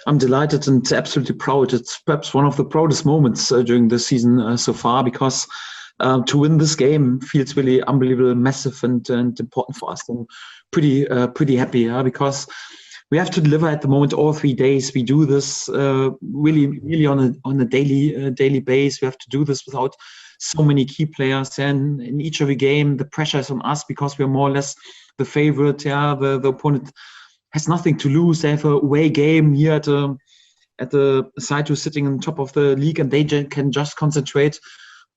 I'm delighted and absolutely proud. It's perhaps one of the proudest moments during the season so far, because to win this game feels really unbelievable, massive, and important for us. I'm pretty happy because we have to deliver at the moment all 3 days. We do this really on a daily base. We have to do this without so many key players. And in each every game, the pressure is on us because we're more or less the favorite. The opponent has nothing to lose. They have a away game here at the side who's sitting on top of the league, and they can just concentrate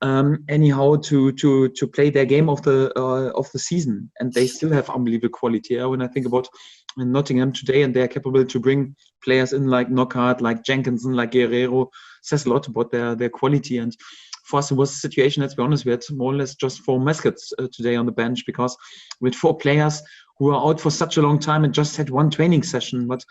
anyhow to play their game of the season, and they still have unbelievable quality. When I think about Nottingham today, and they are capable to bring players in like Knockaert, like Jenkinson, like Guerrero, says a lot about their quality. And for us, it was a situation, let's be honest, we had more or less just 4 mascots today on the bench, because with 4 players who were out for such a long time and just had 1 training session. But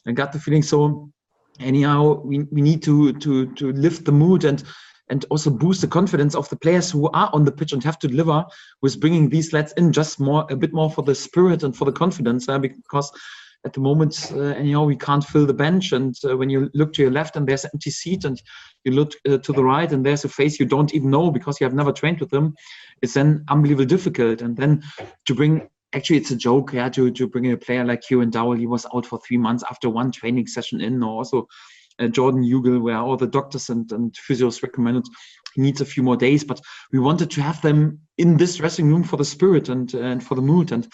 I got the feeling, so anyhow, we need to lift the mood and also boost the confidence of the players who are on the pitch and have to deliver, with bringing these lads in just a bit more for the spirit and for the confidence, because at the moment, anyhow, we can't fill the bench. And when you look to your left and there's an empty seat, and you look to the right and there's a face you don't even know because you have never trained with them, it's then unbelievably difficult. And then to bring, actually, it's a joke, to bring a player like Kieran Dowell. He was out for 3 months after 1 training session in, or also Jordan Hugill, where all the doctors and physios recommended he needs a few more days. But we wanted to have them in this dressing room for the spirit and for the mood. And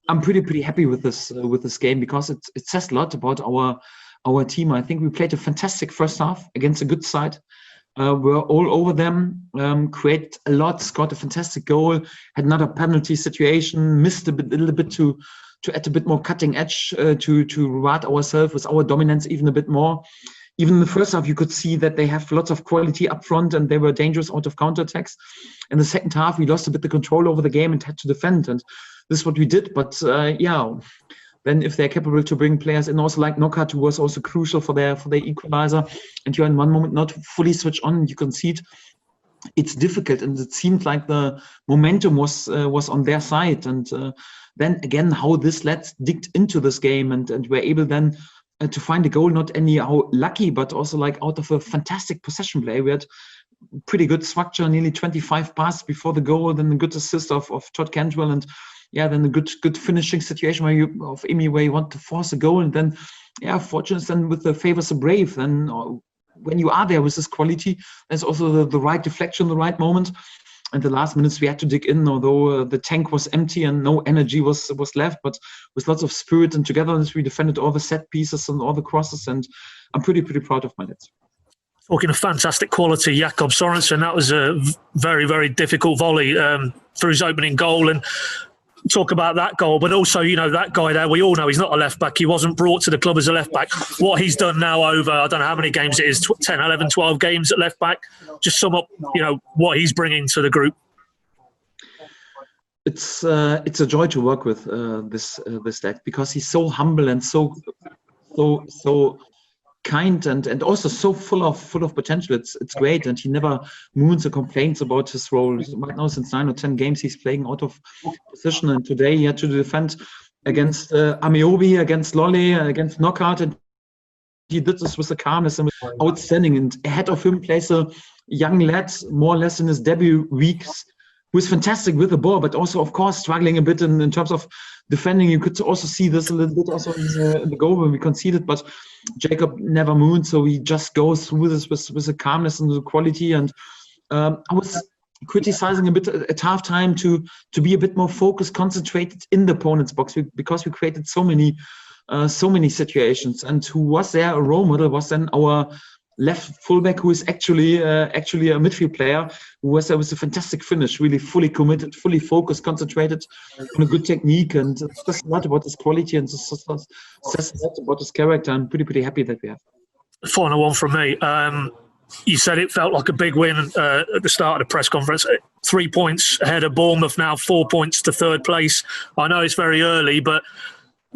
I'm pretty happy with this game, because it says a lot about our team. I think we played a fantastic first half against a good side. We're all over them, created a lot, scored a fantastic goal, had another penalty situation, missed a little bit to add a bit more cutting edge, to reward ourselves with our dominance even a bit more. Even in the first half, you could see that they have lots of quality up front, and they were dangerous out of counterattacks. In the second half, we lost a bit the control over the game and had to defend, and this is what we did. But then if they're capable to bring players in, also like Knockaert, who was also crucial for their equalizer, and you're in one moment not fully switched on, you concede, it's difficult. And it seemed like the momentum was on their side. And then again, how this lads digged into this game and were able then to find a goal, not anyhow lucky, but also like out of a fantastic possession play. We had pretty good structure, nearly 25 passes before the goal, then a good assist of Todd Cantwell, and then a good finishing situation where you want to force a goal, and then fortunate then with the favors of Brave. Then when you are there with this quality, there's also the right deflection, the right moment. And the last minutes we had to dig in, although the tank was empty and no energy was left, but with lots of spirit and togetherness, we defended all the set pieces and all the crosses, and I'm pretty proud of my lads. Talking of fantastic quality, Jakob Sorensen, that was a very, very difficult volley for his opening goal. And talk about that goal, but also, that guy there, we all know he's not a left back. He wasn't brought to the club as a left back. What he's done now over, I don't know how many games it is, 10, 11, 12 games at left back. Just sum up, what he's bringing to the group. It's a joy to work with this lad, because he's so humble and so kind and also so full of potential. It's great, and he never moons or complains about his role. Right now, since 9 or 10 games, he's playing out of position, and today he had to defend against Ameobi, against Lolle, against Knockaert, and he did this with a calmness and outstanding. And ahead of him plays a young lad, more or less in his debut weeks, who is fantastic with the ball, but also, of course, struggling a bit in terms of defending. You could also see this a little bit also in the goal when we conceded, but Jacob never mooned, so he just goes through this with a calmness and the quality. And I was criticizing a bit at halftime to be a bit more focused, concentrated in the opponent's box, because we created so many situations. And who was there a role model was then our left fullback, who is actually a midfield player, who was there with a fantastic finish, really fully committed, fully focused, concentrated on a good technique. And it's just a lot about his quality, and says a lot about his character. I'm pretty happy that we have. Final one from me. You said it felt like a big win at the start of the press conference. 3 points ahead of Bournemouth now, 4 points to third place. I know it's very early, but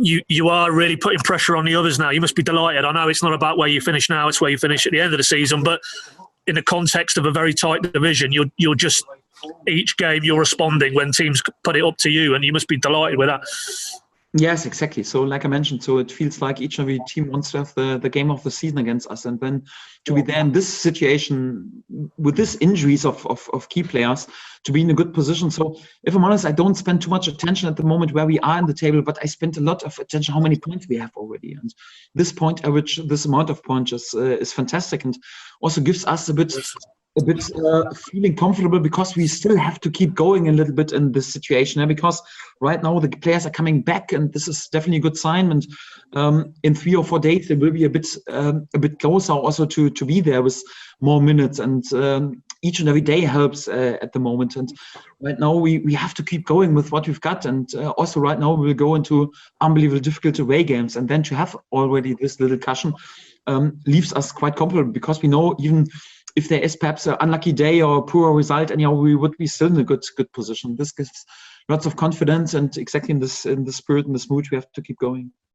you are really putting pressure on the others now. You must be delighted. I know it's not about where you finish now, it's where you finish at the end of the season, but in the context of a very tight division, you're just, each game you're responding when teams put it up to you, and you must be delighted with that. Yes, exactly. So, like I mentioned, so it feels like each and every team wants to have the game of the season against us, and then to be there in this situation with this injuries of key players to be in a good position. So, if I'm honest, I don't spend too much attention at the moment where we are in the table, but I spend a lot of attention how many points we have already, and this point average, this amount of points is fantastic, and also gives us a bit feeling comfortable because we still have to keep going a little bit in this situation, because right now the players are coming back, and this is definitely a good sign. And in 3 or 4 days, it will be a bit closer also to be there with more minutes, and each and every day helps at the moment. And right now we have to keep going with what we've got, and also right now we will go into unbelievable difficult away games, and then to have already this little cushion leaves us quite comfortable, because we know even if there is perhaps an unlucky day or a poor result, anyhow, we would be still in a good position. This gives lots of confidence, and exactly in this spirit, in this mood, we have to keep going.